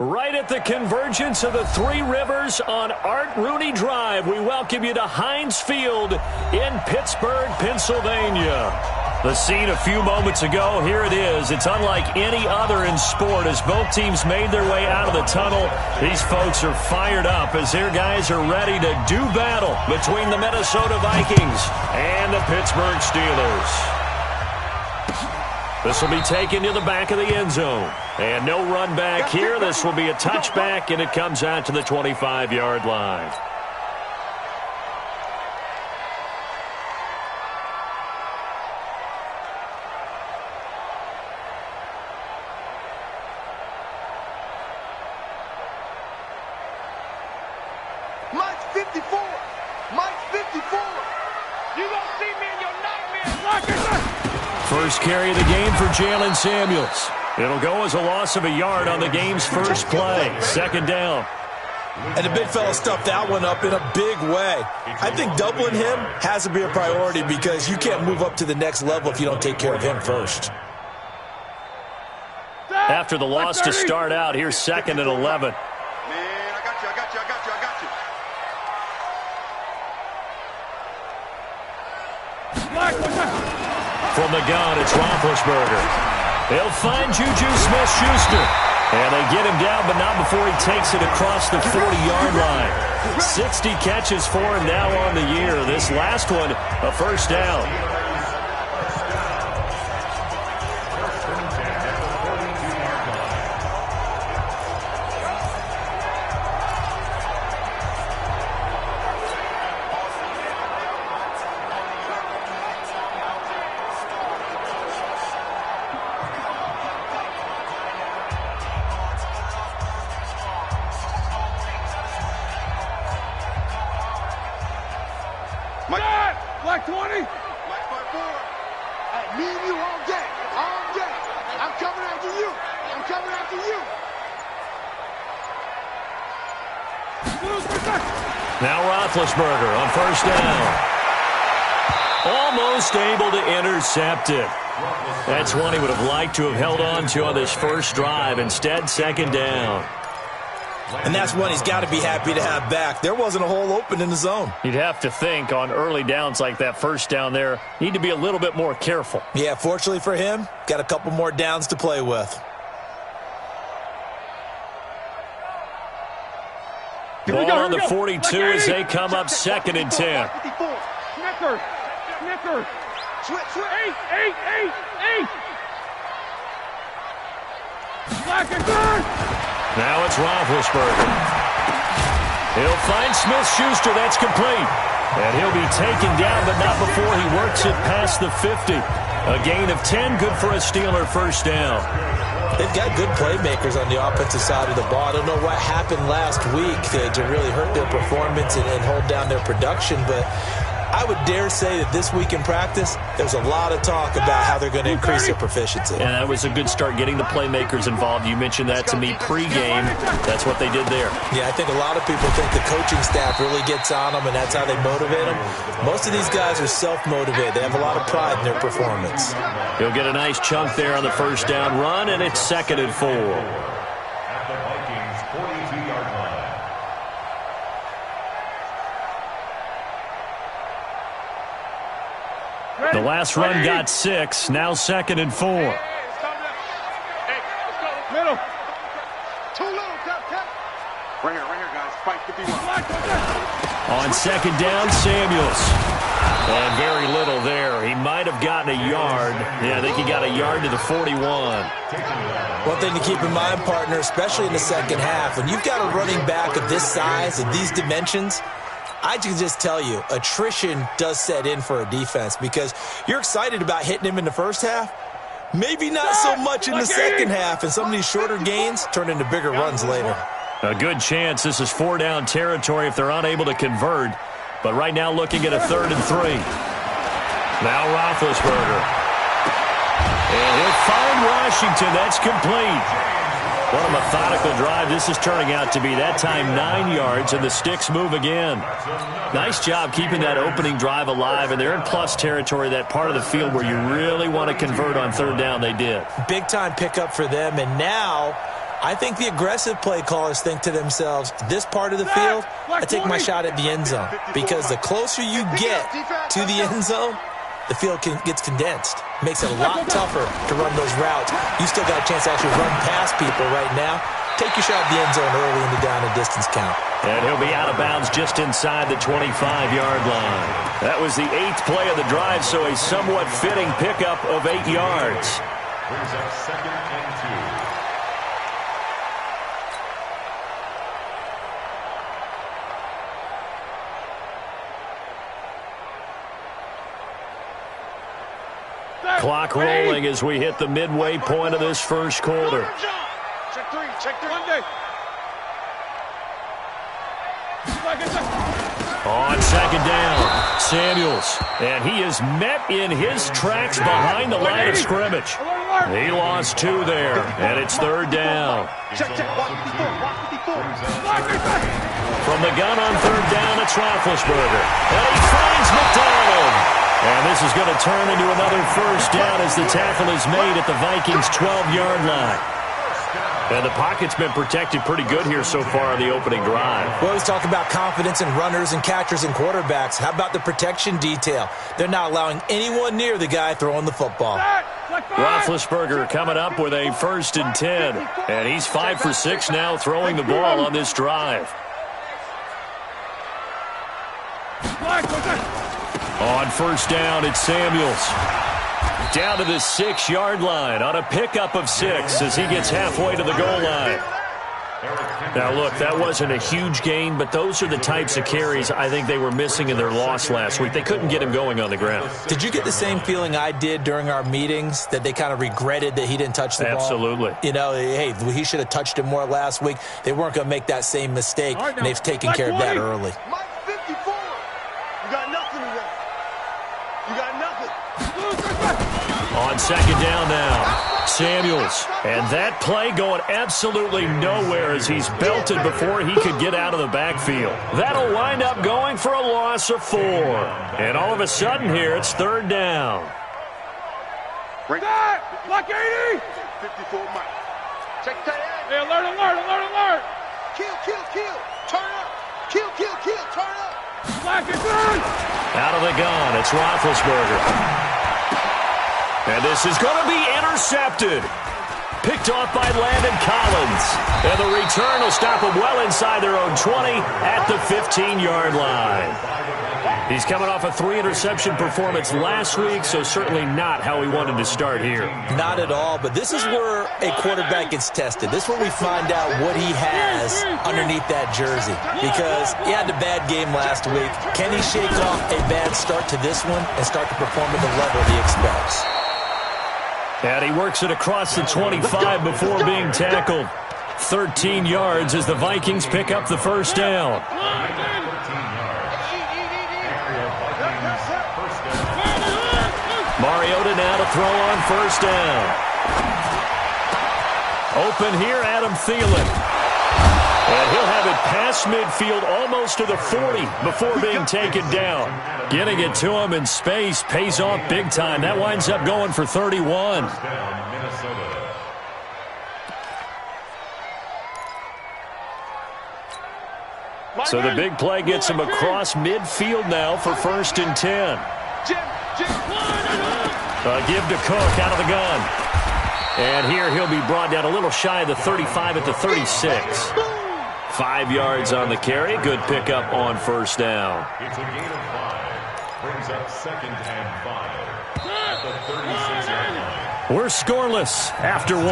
Right at the convergence of the Three Rivers on Art Rooney Drive, we welcome you to Heinz Field in Pittsburgh, Pennsylvania. The scene a few moments ago, here it is. It's unlike any other in sport as both teams made their way out of the tunnel. These folks are fired up as their guys are ready to do battle between the Minnesota Vikings and the Pittsburgh Steelers. This will be taken to the back of the end zone. And no run back here. This will be a touchback, and it comes out to the 25-yard line. Mike's 54. Mike's 54. You don't see me in your nightmares. First carry of the game for Jalen Samuels. It'll go as a loss of a yard on the game's first play. Second down. And the big fella stuffed that one up in a big way. I think doubling him has to be a priority because you can't move up to the next level if you don't take care of him first. After the loss to start out, here's 2nd and 11. Man, I got you. From the gun, it's Roethlisberger. They'll find Juju Smith-Schuster. And they get him down, but not before he takes it across the 40-yard line. 60 catches for him now on the year. This last one, a first down. Black 20. Black 54. Hey, me and you all day. All day. I'm coming after you. Now Roethlisberger on first down. Almost able to intercept it. That's one he would have liked to have held on to on this first drive. Instead, second down. And that's one he's got to be happy to have back. There wasn't a hole open in the zone. You'd have to think on early downs like that first down there, need to be a little bit more careful. Yeah, fortunately for him, got a couple more downs to play with. Ball on the 42 as they come up 2nd and 10. Snicker. Switch. 8. Black and good. Now it's Roethlisberger. He'll find Smith-Schuster. That's complete. And he'll be taken down, but not before he works it past the 50. A gain of 10, good for a Steeler first down. They've got good playmakers on the offensive side of the ball. I don't know what happened last week to really hurt their performance and hold down their production, but I would dare say that this week in practice, there's a lot of talk about how they're going to increase their proficiency. And that was a good start getting the playmakers involved. You mentioned that to me pregame. That's what they did there. Yeah, I think a lot of people think the coaching staff really gets on them, and that's how they motivate them. Most of these guys are self-motivated. They have a lot of pride in their performance. He'll get a nice chunk there on the first down run, and it's 2nd and 4. The last run got 6. Now 2nd and 4. Middle. Too little, Cap. Right here, guys. Fight 51. On 2nd down, Samuels. And very little there. He might have gotten a yard. Yeah, I think he got a yard to the 41. One thing to keep in mind, partner, especially in the second half, when you've got a running back of this size and these dimensions, I can just tell you, attrition does set in for a defense because you're excited about hitting him in the first half. Maybe not so much in the second half, and some of these shorter gains turn into bigger runs later. A good chance this is 4-down territory if they're unable to convert. But right now looking at a 3rd and 3. Now Roethlisberger. And he'll find Washington. That's complete. What a methodical drive this is turning out to be. That time 9 yards, and the sticks move again. Nice job keeping that opening drive alive, and they're in plus territory, that part of the field where you really want to convert on 3rd down. They did. Big-time pickup for them, and now I think the aggressive play callers think to themselves, this part of the field, I take my shot at the end zone. Because the closer you get to the end zone, the field gets condensed. Makes it a lot tougher to run those routes. You still got a chance to actually run past people right now. Take your shot at the end zone early in the down and distance count. And he'll be out of bounds just inside the 25-yard line. That was the 8th play of the drive, so a somewhat fitting pickup of 8 yards. Brings up 2nd and 2. Clock rolling as we hit the midway point of this first quarter. Check three. Monday. On 2nd down, Samuels. And he is met in his tracks behind the line of scrimmage. He lost 2 there, and it's 3rd down. Check. Watch 54. From the gun on 3rd down, it's Roethlisberger. And he finds McDonald. And this is going to turn into another first down as the tackle is made at the Vikings' 12-yard line. And the pocket's been protected pretty good here so far on the opening drive. We always talk about confidence in runners and catchers and quarterbacks. How about the protection detail? They're not allowing anyone near the guy throwing the football. Roethlisberger coming up with a 1st and 10. And he's 5 for 6 now throwing the ball on this drive. On 1st down, it's Samuels. Down to the 6-yard line on a pickup of 6 as he gets halfway to the goal line. Now, look, that wasn't a huge gain, but those are the types of carries I think they were missing in their loss last week. They couldn't get him going on the ground. Did you get the same feeling I did during our meetings, that they kind of regretted that he didn't touch the ball? Absolutely. You know, hey, he should have touched it more last week. They weren't going to make that same mistake, and they've taken care of that early. Mike 54. You got nothing today. You got nothing. On 2nd down now, Samuels. And that play going absolutely nowhere as he's belted before he could get out of the backfield. That'll wind up going for a loss of 4. And all of a sudden here, it's 3rd down. Bring that! Block 80! 54 Mike. Check that out. Hey, alert! Kill. Turn up. Kill. Turn up. Black and turn. Out of the gun, it's Roethlisberger. And this is going to be intercepted. Picked off by Landon Collins. And the return will stop them well inside their own 20 at the 15-yard line. He's coming off a 3-interception performance last week, so certainly not how he wanted to start here. Not at all, but this is where a quarterback gets tested. This is where we find out what he has underneath that jersey. Because he had a bad game last week. Can he shake off a bad start to this one and start to perform at the level he expects? And he works it across the 25 before being tackled. 13 yards as the Vikings pick up the 1st down. Mariota now to throw on 1st down. Open here, Adam Thielen. And he'll have it past midfield almost to the 40 before being taken down. Getting it to him in space pays off big time. That winds up going for 31. So the big play gets him across midfield now for 1st and 10. Give to Cook out of the gun. And here he'll be brought down a little shy of the 35 at the 36. 5 yards on the carry. Good pickup on 1st down. It's a gain of 5. Brings up 2nd and 5 at the 36-yard line. We're scoreless after 1.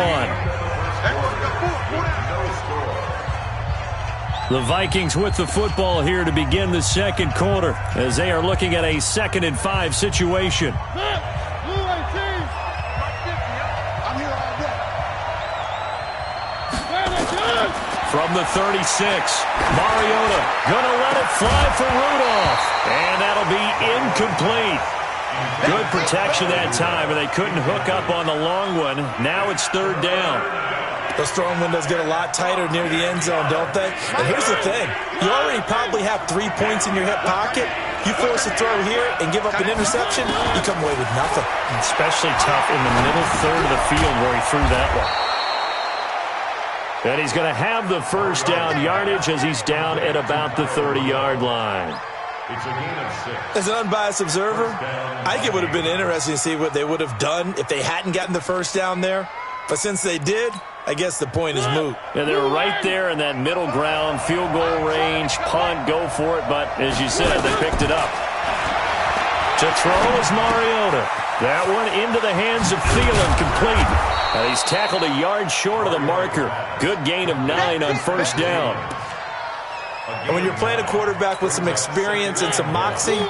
The Vikings with the football here to begin the 2nd quarter as they are looking at a 2nd and 5 situation. From the 36, Mariota gonna let it fly for Rudolph, and that'll be incomplete. Good protection that time, and they couldn't hook up on the long one. Now it's 3rd down. Those throwing windows get a lot tighter near the end zone, don't they? And here's the thing. You already probably have 3 points in your hip pocket. You force a throw here and give up an interception, you come away with nothing. Especially tough in the middle third of the field where he threw that one. And he's going to have the first down yardage as he's down at about the 30-yard line. It's a gain of 6. As an unbiased observer, I think it would have been interesting to see what they would have done if they hadn't gotten the first down there. But since they did, I guess the point is moot. Yeah, they were right there in that middle ground, field goal range, punt, go for it. But as you said, they picked it up. To throw is Mariota. That one into the hands of Thielen, complete. He's tackled a yard short of the marker. Good gain of 9 on first down. And when you're playing a quarterback with some experience and some moxie,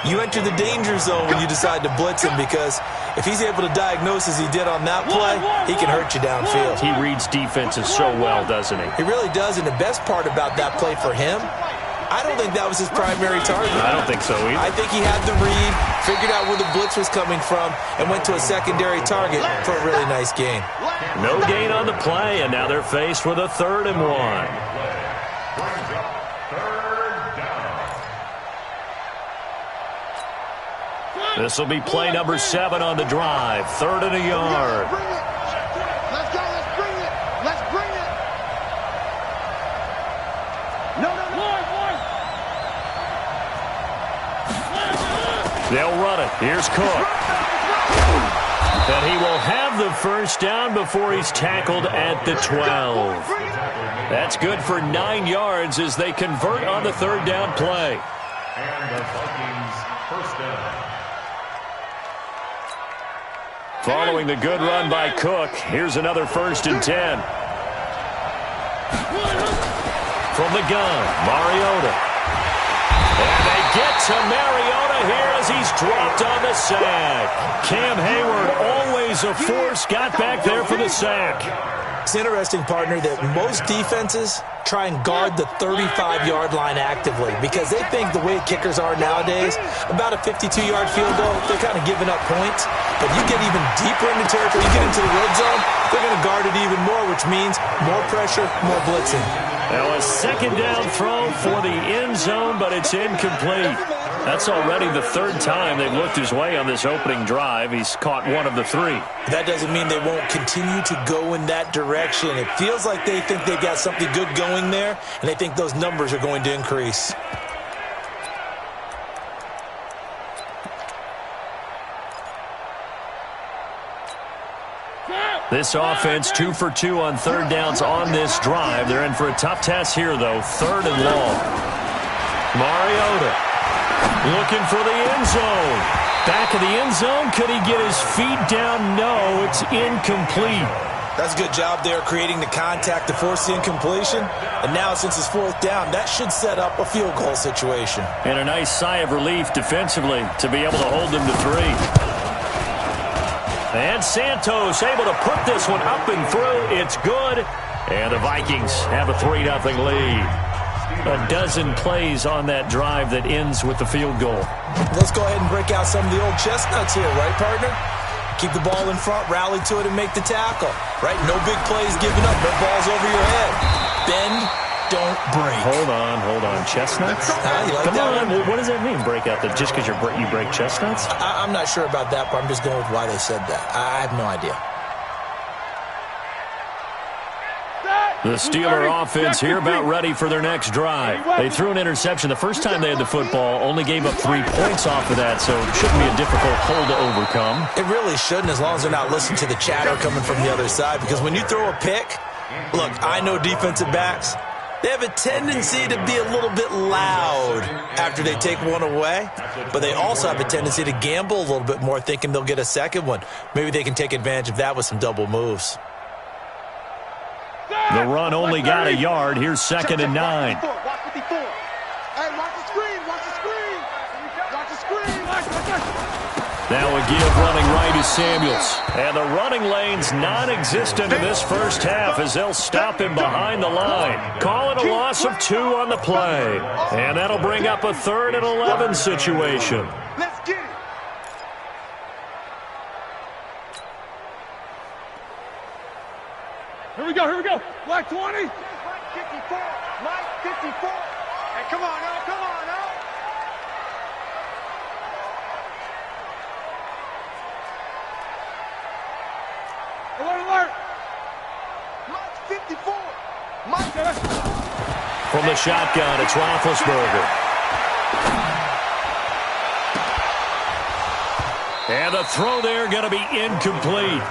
you enter the danger zone when you decide to blitz him, because if he's able to diagnose as he did on that play, he can hurt you downfield. He reads defenses so well, doesn't he? He really does, and the best part about that play for him, I don't think that was his primary target. I don't think so either. I think he had the read, figured out where the blitz was coming from, and went to a secondary target for a really nice gain. No gain on the play, and now they're faced with a 3rd and 1. This will be play number 7 on the drive. 3rd and a yard. Let's go. Let's bring it. Let's bring it. No. They'll run it. Here's Cook. And he will have the first down before he's tackled at the 12. That's good for 9 yards as they convert on the 3rd down play. And the Vikings first down. Following the good run by Cook, here's another 1st and 10. From the gun, Mariota. And they get to Mariota here as he's dropped on the sack. Cam Hayward, always a force, got back there for the sack. It's interesting, partner, that most defenses try and guard the 35-yard line actively because they think the way kickers are nowadays, about a 52-yard field goal, they're kind of giving up points. But you get even deeper into territory, you get into the red zone, they're going to guard it even more, which means more pressure, more blitzing. Now a 2nd down throw for the end zone, but it's incomplete. That's already the 3rd time they've looked his way on this opening drive. He's caught 1 of the 3. That doesn't mean they won't continue to go in that direction. It feels like they think they've got something good going there, and they think those numbers are going to increase. This offense 2 for 2 on 3rd downs on this drive. They're in for a tough task here, though. 3rd and long. Mariota looking for the end zone. Back of the end zone. Could he get his feet down? No, it's incomplete. That's a good job there creating the contact to force the incompletion. And now since it's 4th down, that should set up a field goal situation. And a nice sigh of relief defensively to be able to hold them to 3. And Santos able to put this one up and through. It's good. And the Vikings have a 3-0 lead. A dozen plays on that drive that ends with the field goal. Let's go ahead and break out some of the old chestnuts here, right, partner? Keep the ball in front, rally to it, and make the tackle. Right? No big plays given up. No balls over your head. Bend, don't break. Hold on. Chestnuts? You like Come that on. one? What does that mean, break out? Just because you break chestnuts? I'm not sure about that, but I'm just going with why they said that. I have no idea. The Steeler offense here about ready for their next drive. They threw an interception the first time they had the football, only gave up 3 points off of that, so it shouldn't be a difficult hole to overcome. It really shouldn't, as long as they're not listening to the chatter coming from the other side, because when you throw a pick, look, I know defensive backs, they have a tendency to be a little bit loud after they take one away, but they also have a tendency to gamble a little bit more, thinking they'll get a second one. Maybe they can take advantage of that with some double moves. The run only got a yard. Here's 2nd and 9. Watch 54. Hey, watch the screen. Watch the screen. Watch the screen. Now a give running right is Samuels. And the running lane's non-existent in this first half as they'll stop him behind the line. Call it a loss of 2 on the play. And that'll bring up a 3rd and 11 situation. Let's get it. Here we go. Black 20. Mike 54. Mike 54. Hey, come on now. Alert. Mike 54. From the shotgun, it's Roethlisberger. And the throw there going to be incomplete.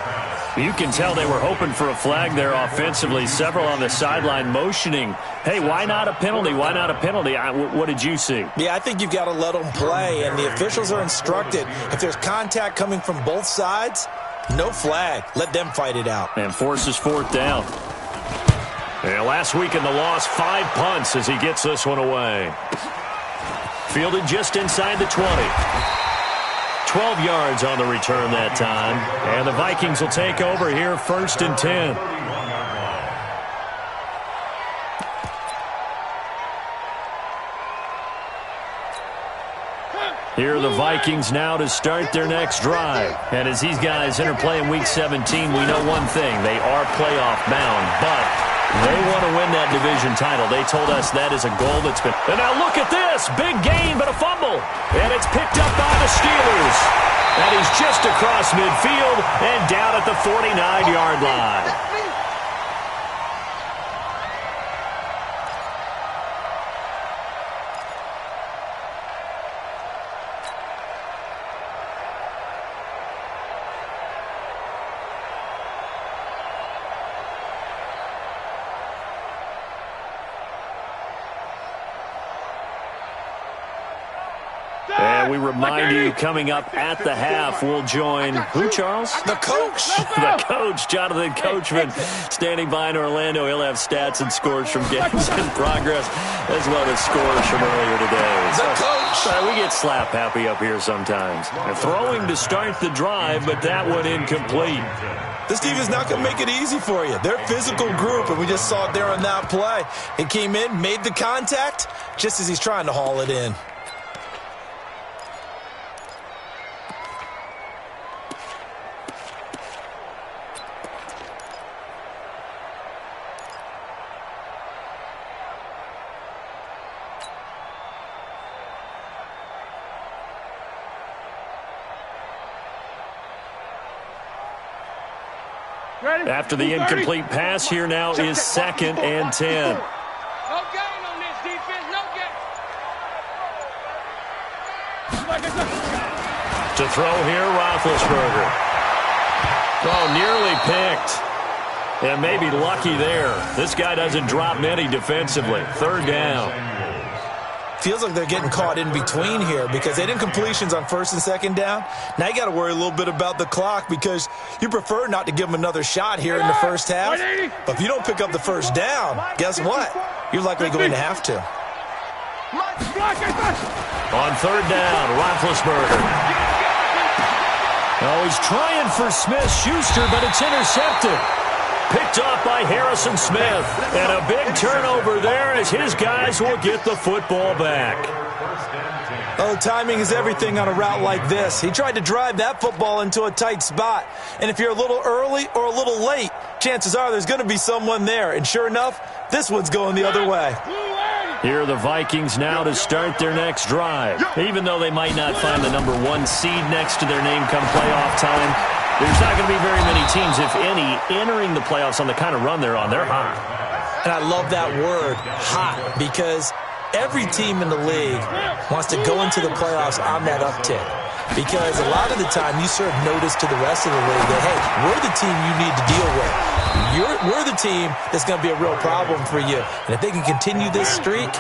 You can tell they were hoping for a flag there offensively. Several on the sideline motioning, hey, why not a penalty? Why not a penalty? What did you see? Yeah, I think you've got to let them play, and the officials are instructed. If there's contact coming from both sides, no flag. Let them fight it out. And forces fourth down. And last week in the loss, 5 punts as he gets this one away. Fielded just inside the 20. 12 yards on the return that time. And the Vikings will take over here, 1st and 10. Here are the Vikings now to start their next drive. And as these guys interplay in Week 17, we know one thing. They are playoff bound, but they want to win that division title. They told us that is a goal that's been... And now look at this. Big gain, but a fumble. And it's picked up by the Steelers. And he's just across midfield and down at the 49-yard line. And we remind you, coming up at the half, we'll join who, Charles? The coach. The coach, Jonathan Coachman, standing by in Orlando. He'll have stats and scores from games in progress, as well as scores from earlier today. The coach. We get slap happy up here sometimes. And throwing to start the drive, but that one incomplete. This team is not going to make it easy for you. They're a physical group, and we just saw it there on that play. It came in, made the contact, just as he's trying to haul it in. After the incomplete pass, here now is 2nd and 10. No gain on this defense, no gain. To throw here, Roethlisberger. Oh, nearly picked. And maybe lucky there. This guy doesn't drop many defensively. 3rd down. Feels like they're getting caught in between here because they didn't completions on 1st and 2nd down. Now you got to worry a little bit about the clock because you prefer not to give them another shot here in the first half. But if you don't pick up the 1st down, guess what? You're likely going to have to. On 3rd down, Roethlisberger. Oh, he's trying for Smith-Schuster, but it's intercepted. Picked off by Harrison Smith. And a big turnover there as his guys will get the football back. Oh, timing is everything on a route like this. He tried to drive that football into a tight spot. And if you're a little early or a little late, chances are there's going to be someone there. And sure enough, this one's going the other way. Here are the Vikings now to start their next drive. Even though they might not find the number 1 seed next to their name come playoff time, there's not going to be very many teams, if any, entering the playoffs on the kind of run they're on. They're hot. And I love that word, hot, because every team in the league wants to go into the playoffs on that uptick. Because a lot of the time you serve notice to the rest of the league that, hey, we're the team you need to deal with. We're the team that's going to be a real problem for you. And if they can continue this streak,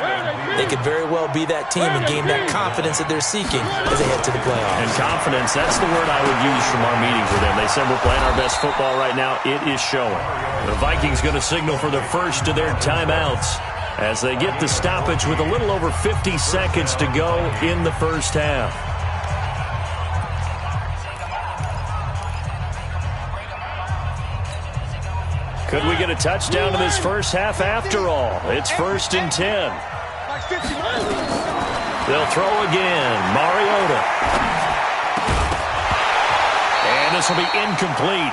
they could very well be that team and gain that confidence that they're seeking as they head to the playoffs. And confidence, that's the word I would use from our meetings with them. They said we're playing our best football right now. It is showing. The Vikings going to signal for the first of their timeouts as they get the stoppage with a little over 50 seconds to go in the first half. Could we get a touchdown in this first half after all? It's 1st and 10. They'll throw again. Mariota. And this will be incomplete.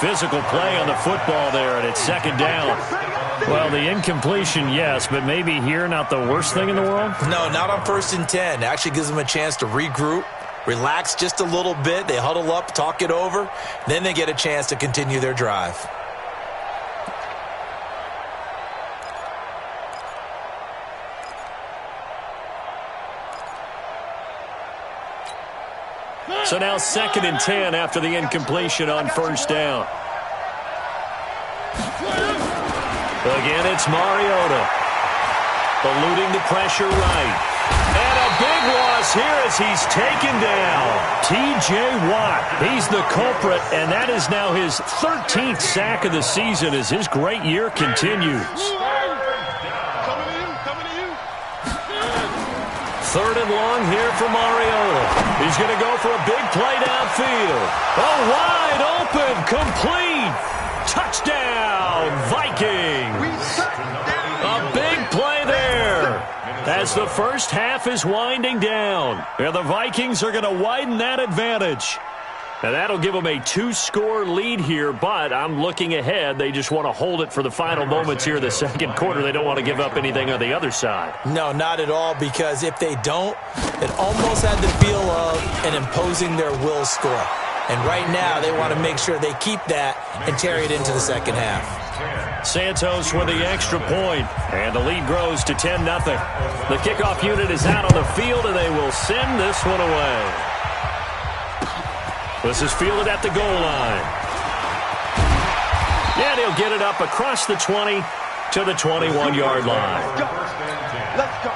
Physical play on the football there, and it's 2nd down. Well, the incompletion, yes, but maybe here not the worst thing in the world? No, not on 1st and 10. It actually gives them a chance to regroup, relax just a little bit. They huddle up, talk it over. Then they get a chance to continue their drive. So now 2nd and 10 after the incompletion on first down. Again, it's Mariota. Eluding the pressure right. And a big loss here as he's taken down. T.J. Watt, he's the culprit, and that is now his 13th sack of the season as his great year continues. Third and long here for Mariota. He's going to go for a big play downfield. Oh, wide open, complete. Touchdown, Vikings. A big play there as the first half is winding down. And the Vikings are going to widen that advantage. And that'll give them a 2-score lead here, but I'm looking ahead. They just want to hold it for the final moments here in the second quarter. They don't want to give up anything on the other side. No, not at all, because if they don't, it almost had the feel of an imposing their will score. And right now, they want to make sure they keep that and carry it into the second half. Santos with the extra point, and the lead grows to 10-0. The kickoff unit is out on the field, and they will send this one away. This is fielded at the goal line. And he'll get it up across the 20 to the 21-yard line. Let's go.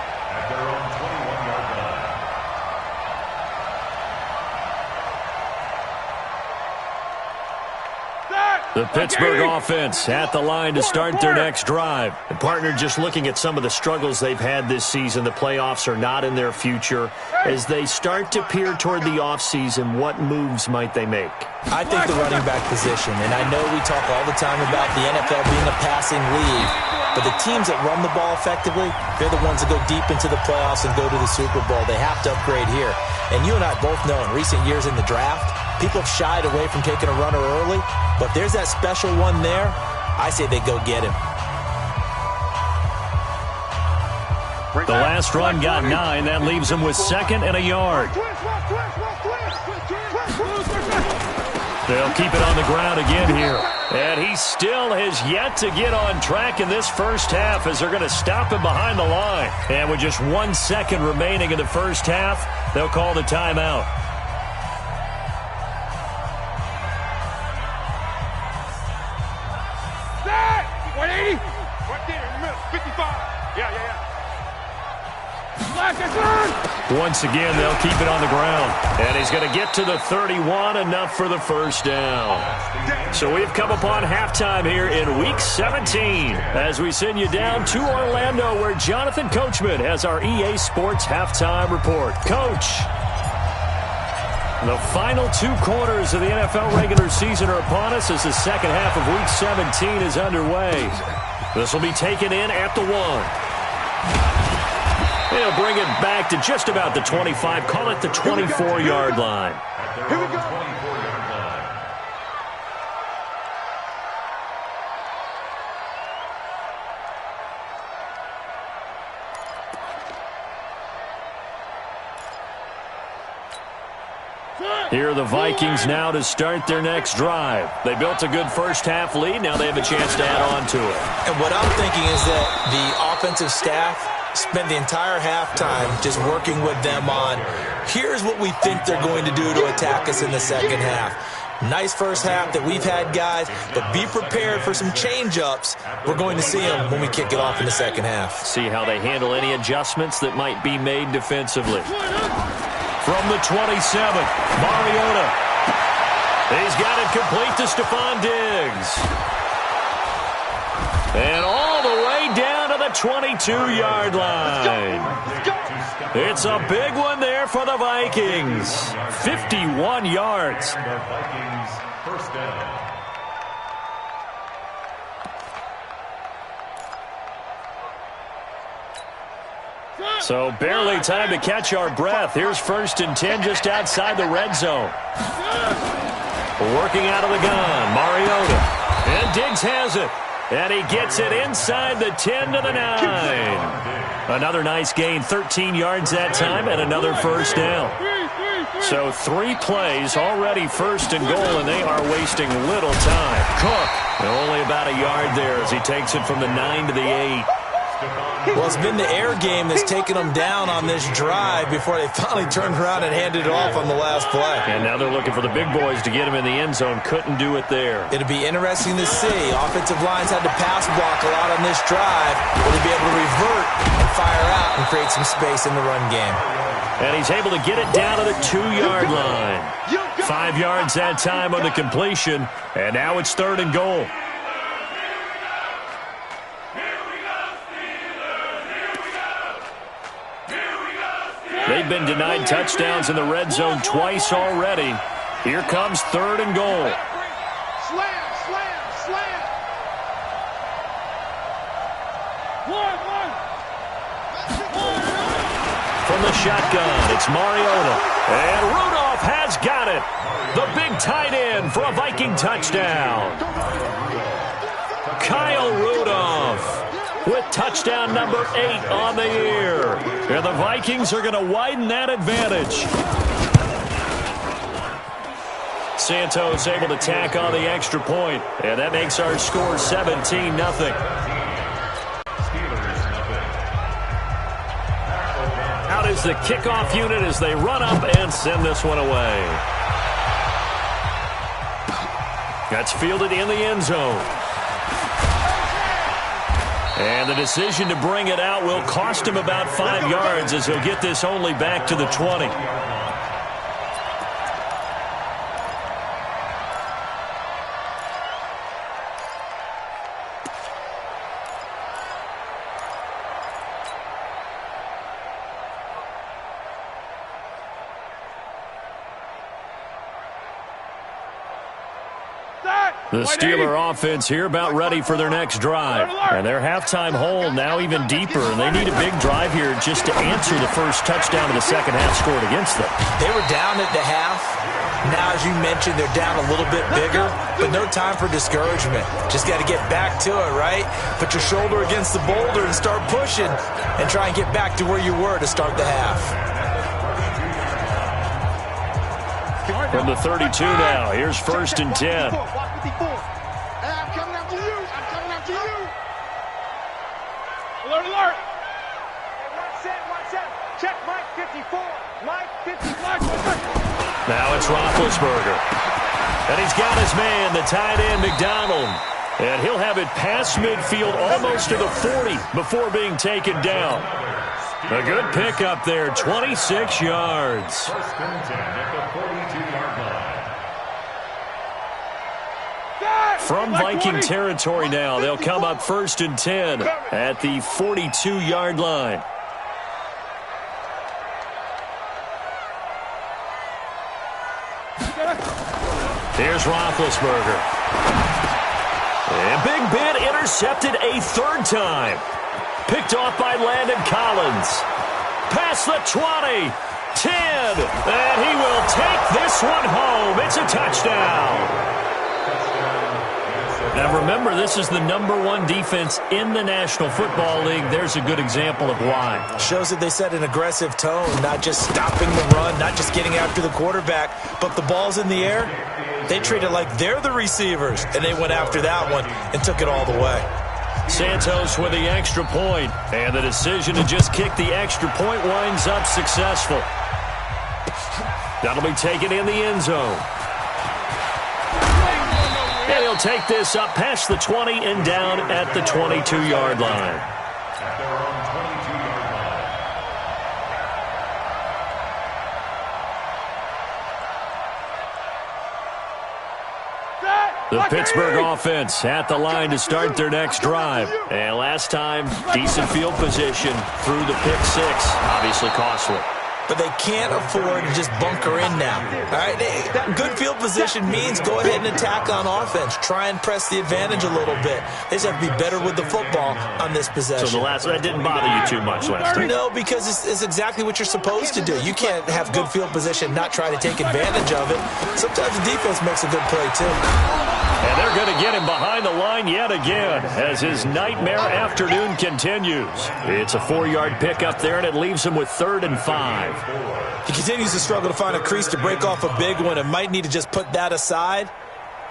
The Pittsburgh offense at the line to start their next drive. And partner, just looking at some of the struggles they've had this season, the playoffs are not in their future. As they start to peer toward the offseason, what moves might they make? I think the running back position, and I know we talk all the time about the NFL being a passing league, but the teams that run the ball effectively, they're the ones that go deep into the playoffs and go to the Super Bowl. They have to upgrade here. And you and I both know in recent years in the draft, people have shied away from taking a runner early, but there's that special one there. I say they go get him. The last run got 9. That leaves him with 2nd and a yard. They'll keep it on the ground again here. And he still has yet to get on track in this first half as they're going to stop him behind the line. And with just 1 second remaining in the first half, they'll call the timeout. Once again, they'll keep it on the ground. And he's going to get to the 31, enough for the first down. So we've come upon halftime here in Week 17 as we send you down to Orlando where Jonathan Coachman has our EA Sports Halftime Report. Coach, the final 2 quarters of the NFL regular season are upon us as the second half of Week 17 is underway. This will be taken in at the 1. They'll bring it back to just about the 25. Call it the 24-yard line. Here we go. Here are the Vikings now to start their next drive. They built a good first half lead. Now they have a chance to add on to it. And what I'm thinking is that the offensive staff spent the entire halftime just working with them on, here's what we think they're going to do to attack us in the second half. Nice first half that we've had, guys, but be prepared for some change-ups. We're going to see them when we kick it off in the second half. See how they handle any adjustments that might be made defensively. From the 27, Mariota. He's got it complete to Stephon Diggs. And all the way down to the 22-yard line. It's a big one there for the Vikings. 51 yards. First down. So barely time to catch our breath. Here's 1st and 10 just outside the red zone. Working out of the gun, Mariota. And Diggs has it. And he gets it inside the 10 to the 9. Another nice gain, 13 yards that time, and another first down. So 3 plays, already 1st and goal, and they are wasting little time. Cook, only about a yard there as he takes it from the 9 to the 8. Well, it's been the air game that's taken them down on this drive before they finally turned around and handed it off on the last play. And now they're looking for the big boys to get him in the end zone. Couldn't do it there. It'll be interesting to see. Offensive lines had to pass block a lot on this drive. Will he be able to revert and fire out and create some space in the run game? And he's able to get it down to the 2-yard line. 5 yards that time on the completion. And now it's 3rd and goal. They've been denied touchdowns in the red zone twice already. Here comes 3rd and goal. Slam, slam, slam. One. From the shotgun, it's Mariota. And Rudolph has got it. The big tight end for a Viking touchdown. Kyle Rudolph with touchdown number 8 on the year. And the Vikings are going to widen that advantage. Santos able to tack on the extra point, and that makes our score 17-0. Out is the kickoff unit as they run up and send this one away. That's fielded in the end zone. And the decision to bring it out will cost him about 5 yards as he'll get this only back to the 20. The Steeler offense here about ready for their next drive. And their halftime hole now even deeper. And they need a big drive here just to answer the first touchdown of the second half scored against them. They were down at the half. Now, as you mentioned, they're down a little bit bigger, but no time for discouragement. Just got to get back to it, right? Put your shoulder against the boulder and start pushing and try and get back to where you were to start the half. From the 32 now, here's 1st and 10. I'm coming after you. Alert, alert. One set. Check Mike 54. Mike 55. Now it's Roethlisberger. And he's got his man, the tight end, McDonald. And he'll have it past midfield almost to the 40 before being taken down. A good pickup there, 26 yards. 1st and 10 at the 42-yard line. From Viking territory now, they'll come up 1st and 10 at the 42-yard line. Here's Roethlisberger. And Big Ben intercepted a 3rd time. Picked off by Landon Collins. Past the 20, 10, and he will take this one home. It's a touchdown. Now remember, this is the #1 defense in the National Football League. There's a good example of why. Shows that they set an aggressive tone, not just stopping the run, not just getting after the quarterback, but the ball's in the air. They treat it like they're the receivers, and they went after that one and took it all the way. Santos with the extra point, and the decision to just kick the extra point winds up successful. That'll be taken in the end zone. And he'll take this up past the 20 and down at the 22-yard line. At their own 22-yard line. The Pittsburgh offense at the line to start their next drive. And last time, decent field position through the pick 6. Obviously costly. But they can't afford to just bunker in now. All right, good field position means go ahead and attack on offense. Try and press the advantage a little bit. They just have to be better with the football on this possession. So that didn't bother you too much last time? No, because it's exactly what you're supposed to do. You can't have good field position, not try to take advantage of it. Sometimes the defense makes a good play too. And they're going to get him behind the line yet again as his nightmare afternoon continues. It's a 4-yard pickup there, and it leaves him with 3rd and 5. He continues to struggle to find a crease to break off a big one and might need to just put that aside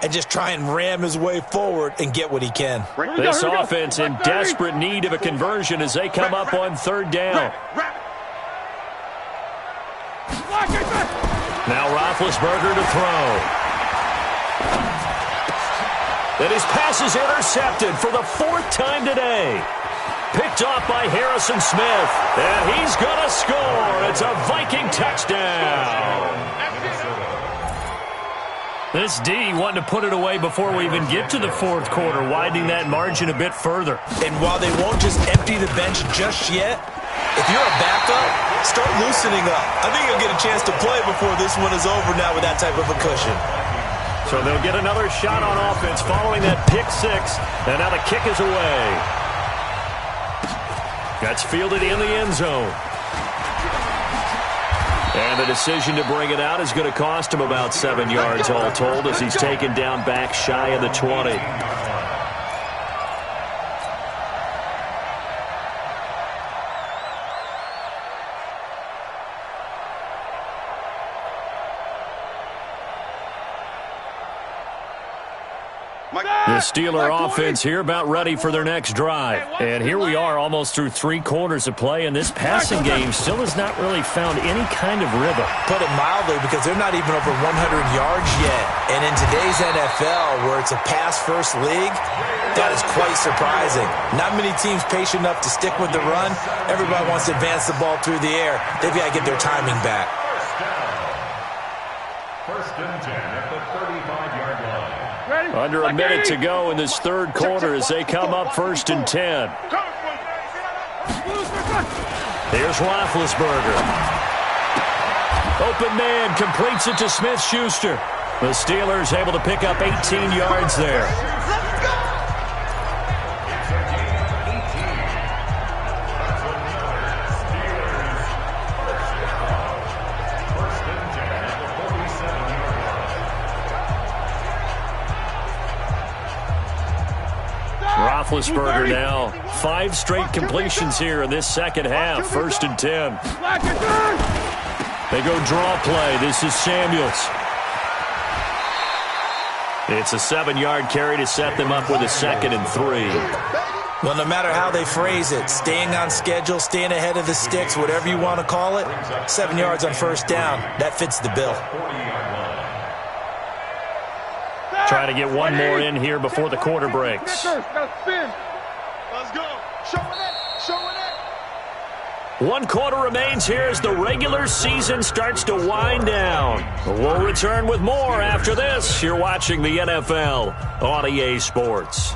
and just try and ram his way forward and get what he can. This offense in desperate need of a conversion as they come up on third down. Now Roethlisberger to throw. And his pass is intercepted for the fourth time today. Picked off by Harrison Smith. And he's going to score. It's a Viking touchdown. This D wanting to put it away before we even get to the fourth quarter, widening that margin a bit further. And while they won't just empty the bench just yet, if you're a backup, start loosening up. I think you'll get a chance to play before this one is over now with that type of a cushion. So they'll get another shot on offense following that pick six. And now the kick is away. That's fielded in the end zone. And the decision to bring it out is going to cost him about 7 yards all told as he's taken down back shy of the 20. The Steeler offense here about ready for their next drive. And here we are almost through 3 quarters of play, and this passing game still has not really found any kind of rhythm. Put it mildly, because they're not even over 100 yards yet. And in today's NFL, where it's a pass-first league, that is quite surprising. Not many teams patient enough to stick with the run. Everybody wants to advance the ball through the air. They've got to get their timing back. First and 10 at the 35-yard line. Under a minute to go in this third quarter as they come up first and 10. Here's Roethlisberger. Open man, completes it to Smith-Schuster. The Steelers able to pick up 18 yards there. Roethlisberger now 5 straight completions here in this second half. First and 10. They go draw play. This is Samuels. It's a 7-yard carry to set them up with a 2nd and 3. Well, no matter how they phrase it, staying on schedule, staying ahead of the sticks, whatever you want to call it, 7 yards on first down, that fits the bill. Try to get one more in here before the quarter breaks. Let's go. Showing it. 1 quarter remains here as the regular season starts to wind down. We'll return with more after this. You're watching the NFL on EA Sports.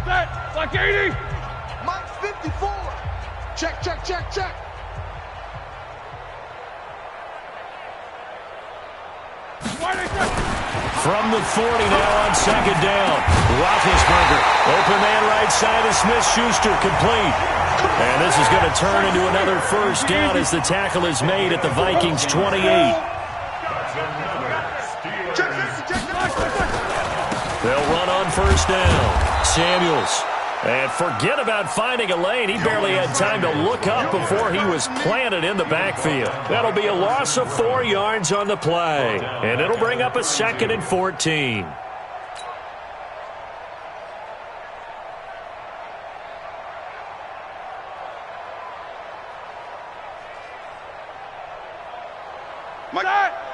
Set. Like 80. Mike 54. Check. From the 40 now on second down. Roethlisberger. Open man right side of Smith-Schuster, complete. And this is going to turn into another first down as the tackle is made at the Vikings 28. They'll run on first down. Samuels. And forget about finding a lane. He barely had time to look up before he was planted in the backfield. That'll be a loss of 4 yards on the play. And it'll bring up a 2nd and 14. Mike,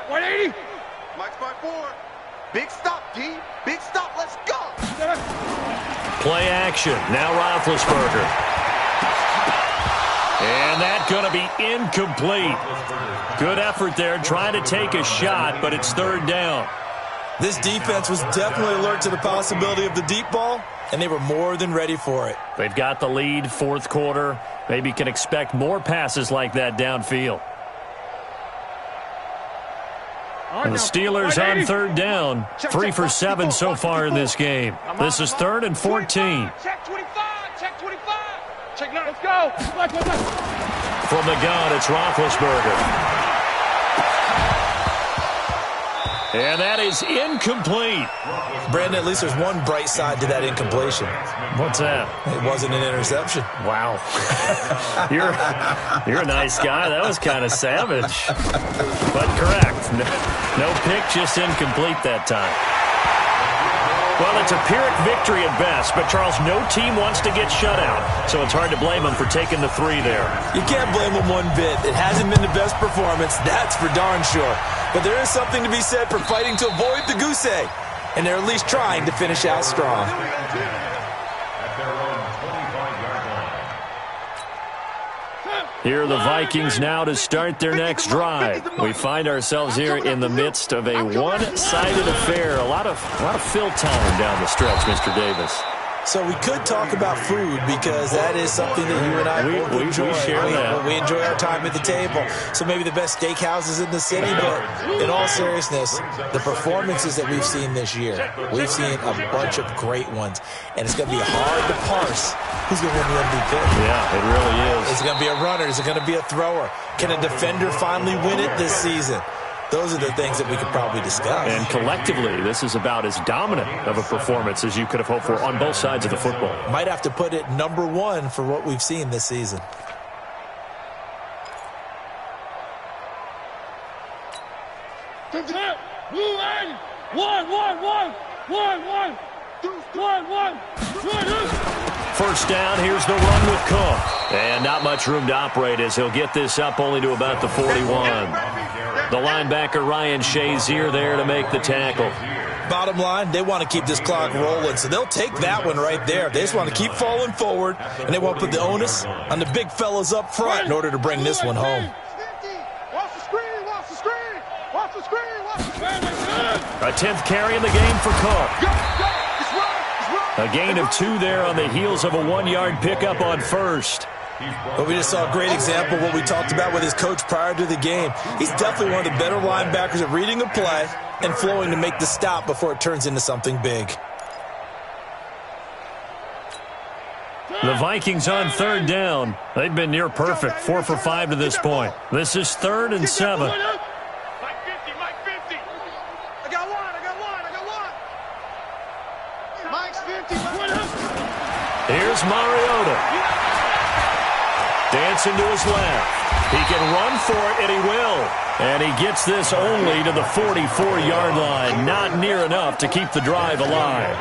180. Mike's by 4. Big stop, D. Big stop. Let's go. Play action. Now Roethlisberger. And that's going to be incomplete. Good effort there trying to take a shot, but it's third down. This defense was definitely alert to the possibility of the deep ball, and they were more than ready for it. They've got the lead, fourth quarter. Maybe can expect more passes like that downfield. And the Steelers on third down. 3 for 7 so far in this game. This is 3rd and 14. Check 25. Check 25. Check now. Let's go. From the gun, it's Roethlisberger. And that is incomplete. Brandon, at least there's one bright side to that incompletion. What's that? It wasn't an interception. Wow. You're a nice guy. That was kind of savage. But correct. No pick, just incomplete that time. Well, it's a Pyrrhic victory at best, but, Charles, no team wants to get shut out, so it's hard to blame them for taking the 3 there. You can't blame them one bit. It hasn't been the best performance, that's for darn sure. But there is something to be said for fighting to avoid the goose egg, and they're at least trying to finish out strong. Here are the Vikings now to start their next drive. We find ourselves here in the midst of a one-sided affair. A lot of fill time down the stretch, Mr. Davis. So we could talk about food because that is something that you and I both enjoy. We share that. We enjoy our time at the table. So maybe the best steakhouses in the city, but in all seriousness, the performances that we've seen this year, we've seen a bunch of great ones. And it's going to be hard to parse who's going to win the MVP. Yeah, it really is. Is it going to be a runner? Is it going to be a thrower? Can a defender finally win it this season? Those are the things that we could probably discuss. And collectively, this is about as dominant of a performance as you could have hoped for on both sides of the football. Might have to put it number 1 for what we've seen this season. First down, here's the run with Cook. And not much room to operate as he'll get this up only to about the 41. The linebacker Ryan Shazier there to make the tackle. Bottom line, they want to keep this clock rolling, so they'll take that one right there. They just want to keep falling forward, and they want to put the onus on the big fellas up front in order to bring this one home. Watch the screen, watch the screen, watch the screen, watch the screen. A 10th carry in the game for Cook. A gain of 2 there on the heels of a 1-yard pickup on first. But we just saw a great example of what we talked about with his coach prior to the game. He's definitely one of the better linebackers at reading the play and flowing to make the stop before it turns into something big. The Vikings on 3rd down. They've been near perfect, 4 for 5 to this point. This is 3rd and 7. Mike 50, Mike 50. I got one. Mike's 50. Here's Mariota. Dancing to his left. He can run for it, and he will. And he gets this only to the 44-yard line. Not near enough to keep the drive alive.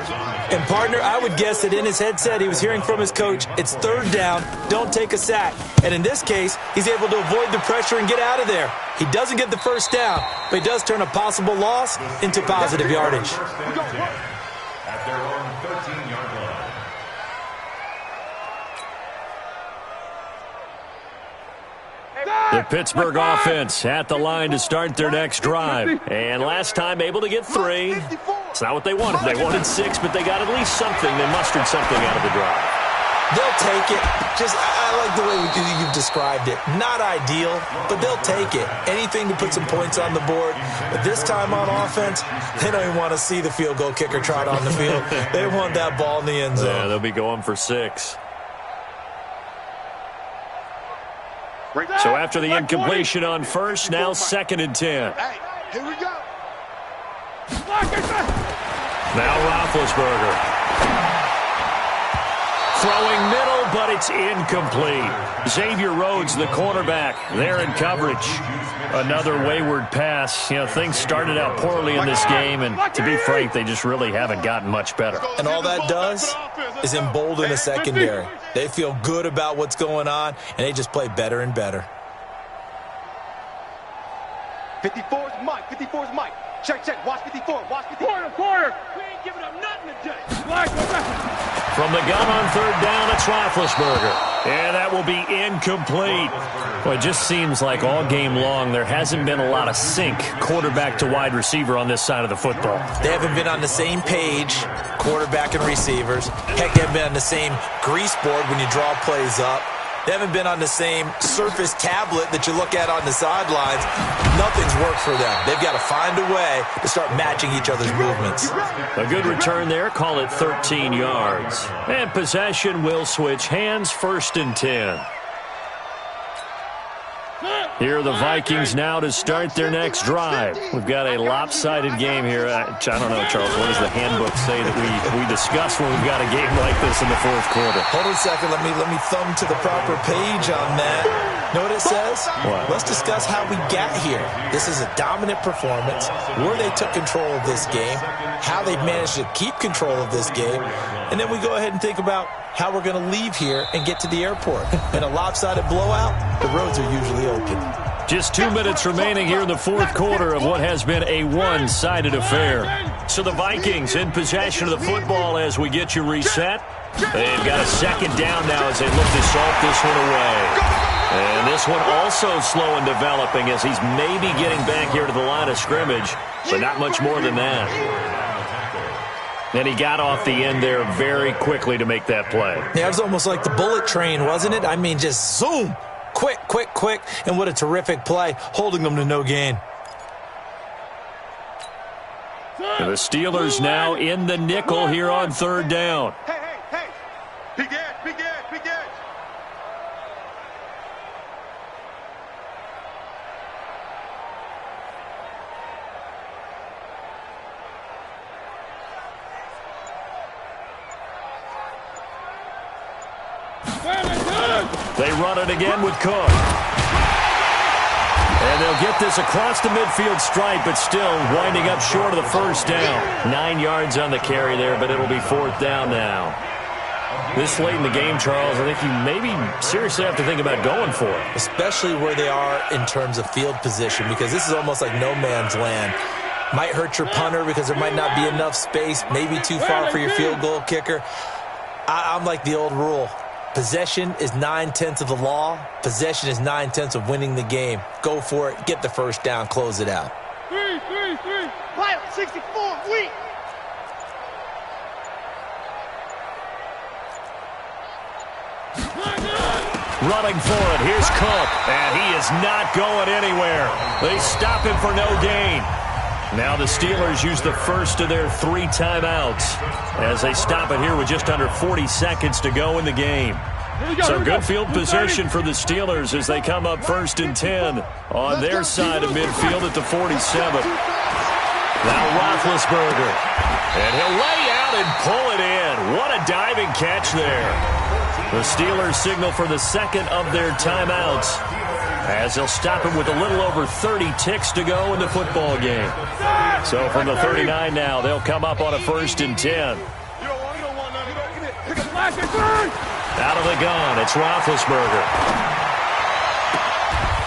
And, partner, I would guess that in his headset he was hearing from his coach, it's 3rd down, don't take a sack. And in this case, he's able to avoid the pressure and get out of there. He doesn't get the first down, but he does turn a possible loss into positive yardage. At their own 13-yard line. The Pittsburgh offense at the line to start their next drive. And last time able to get 3. It's not what they wanted. They wanted 6, but they got at least something. They mustered something out of the drive. They'll take it. I like the way you've described it. Not ideal, but they'll take it. Anything to put some points on the board. But this time on offense, they don't even want to see the field goal kicker trot on the field. They want that ball in the end zone. Yeah, they'll be going for 6. So after the incompletion on first, now 2nd and 10. Hey, here we go. Now Roethlisberger. Throwing middle, but it's incomplete. Xavier Rhodes, the cornerback, there in coverage. Another wayward pass. You know, things started out poorly in this game, and to be frank, they just really haven't gotten much better. And all that does is embolden the secondary. They feel good about what's going on, and they just play better and better. 54's Mike. 54's Mike. Check. Watch 54. Watch 54. Corner. We ain't giving up nothing today. From the gun on 3rd down, it's Roethlisberger. And that will be incomplete. Well, it just seems like all game long there hasn't been a lot of sync quarterback to wide receiver on this side of the football. They haven't been on the same page, quarterback and receivers. Heck, they haven't been on the same grease board when you draw plays up. They haven't been on the same surface tablet that you look at on the sidelines. Nothing's worked for them. They've got to find a way to start matching each other's movements. A good return there. Call it 13 yards. And possession will switch hands, 1st and 10. Here are the Vikings now to start their next drive. We've got a lopsided game here. I don't know, Charles, what does the handbook say that we discuss when we've got a game like this in the fourth quarter? Hold on a second. Let me thumb to the proper page on that. Know what it says? What? Let's discuss how we got here. This is a dominant performance, where they took control of this game, how they've managed to keep control of this game, and then we go ahead and think about how we're going to leave here and get to the airport. In a lopsided blowout, the roads are usually open. Just 2 minutes remaining here in the fourth quarter of what has been a one-sided affair. So the Vikings in possession of the football as we get you reset. They've got a second down now as they look to salt this one away. And this one also slow in developing as he's maybe getting back here to the line of scrimmage, but not much more than that. And he got off the end there very quickly to make that play. Yeah, it was almost like the bullet train, wasn't it? I mean, just zoom. Quick, quick, quick. And what a terrific play, holding them to no gain. And the Steelers now in the nickel here on third down. Hey. Big edge. They run it again with Cook. And they'll get this across the midfield stripe, but still winding up short of the first down. 9 yards on the carry there, but it'll be fourth down now. This late in the game, Charles, I think you maybe seriously have to think about going for it. Especially where they are in terms of field position, because this is almost like no man's land. Might hurt your punter because there might not be enough space, maybe too far for your field goal kicker. I'm like the old rule. Possession is 9/10 of the law. Possession is 9/10 of winning the game. Go for it. Get the first down. Close it out. 3. Pilot 64, weak. Running for it. Here's Cook. And he is not going anywhere. They stop him for no gain. Now the Steelers use the first of their 3 timeouts as they stop it here with just under 40 seconds to go in the game. So good field position for the Steelers as they come up first and 10 on their side of midfield at the 47. Now Roethlisberger. And he'll lay out and pull it in. What a diving catch there. The Steelers signal for the second of their timeouts as they'll stop him with a little over 30 ticks to go in the football game. So from the 39 now, they'll come up on a first and 10. Out of the gun, it's Roethlisberger.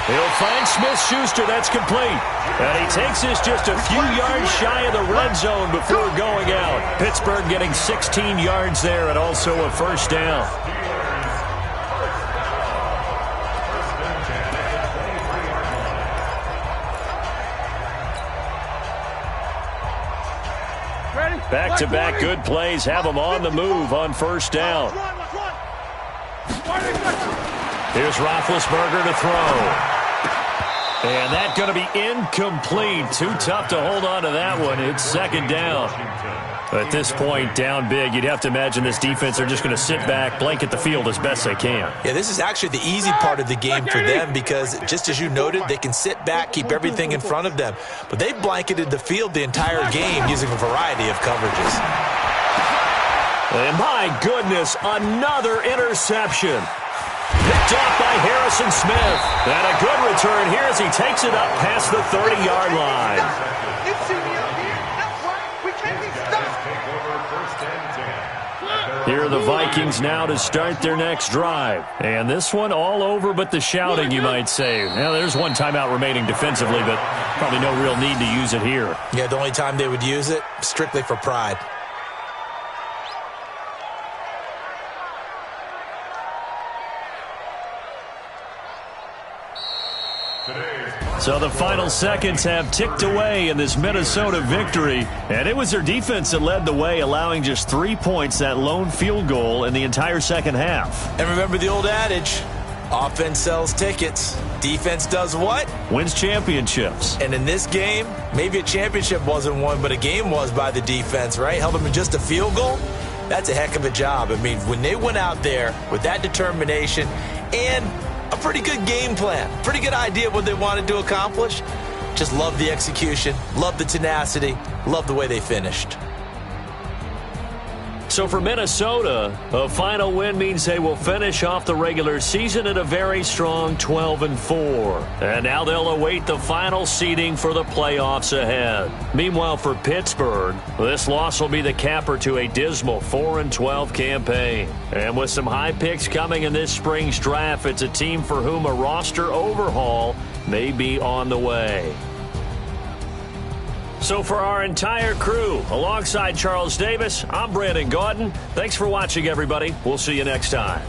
He'll find Smith-Schuster. That's complete. And he takes this just a few yards shy of the red zone before going out. Pittsburgh getting 16 yards there and also a first down. Back-to-back good plays have them on the move on first down. Here's Roethlisberger to throw. And that's going to be incomplete. Too tough to hold on to that one. It's second down. At this point, down big, you'd have to imagine this defense are just going to sit back, blanket the field as best they can. Yeah, this is actually the easy part of the game for them because, just as you noted, they can sit back, keep everything in front of them. But they've blanketed the field the entire game using a variety of coverages. And my goodness, another interception. Picked off by Harrison Smith. And a good return here as he takes it up past the 30-yard line. You see me up here? That's right. We can't be stopped. Here are the Vikings now to start their next drive. And this one all over but the shouting, you might say. Now, there's one timeout remaining defensively, but probably no real need to use it here. Yeah, the only time they would use it, strictly for pride. So the final seconds have ticked away in this Minnesota victory. And it was their defense that led the way, allowing just 3 points, that lone field goal in the entire second half. And remember the old adage, offense sells tickets. Defense does what? Wins championships. And in this game, maybe a championship wasn't won, but a game was by the defense, right? Held them in just a field goal. That's a heck of a job. I mean, when they went out there with that determination and a pretty good game plan, pretty good idea of what they wanted to accomplish. Just love the execution, love the tenacity, love the way they finished. So for Minnesota, a final win means they will finish off the regular season at a very strong 12-4. And now they'll await the final seeding for the playoffs ahead. Meanwhile, for Pittsburgh, this loss will be the capper to a dismal 4-12 campaign. And with some high picks coming in this spring's draft, it's a team for whom a roster overhaul may be on the way. So for our entire crew, alongside Charles Davis, I'm Brandon Gaudin. Thanks for watching, everybody. We'll see you next time.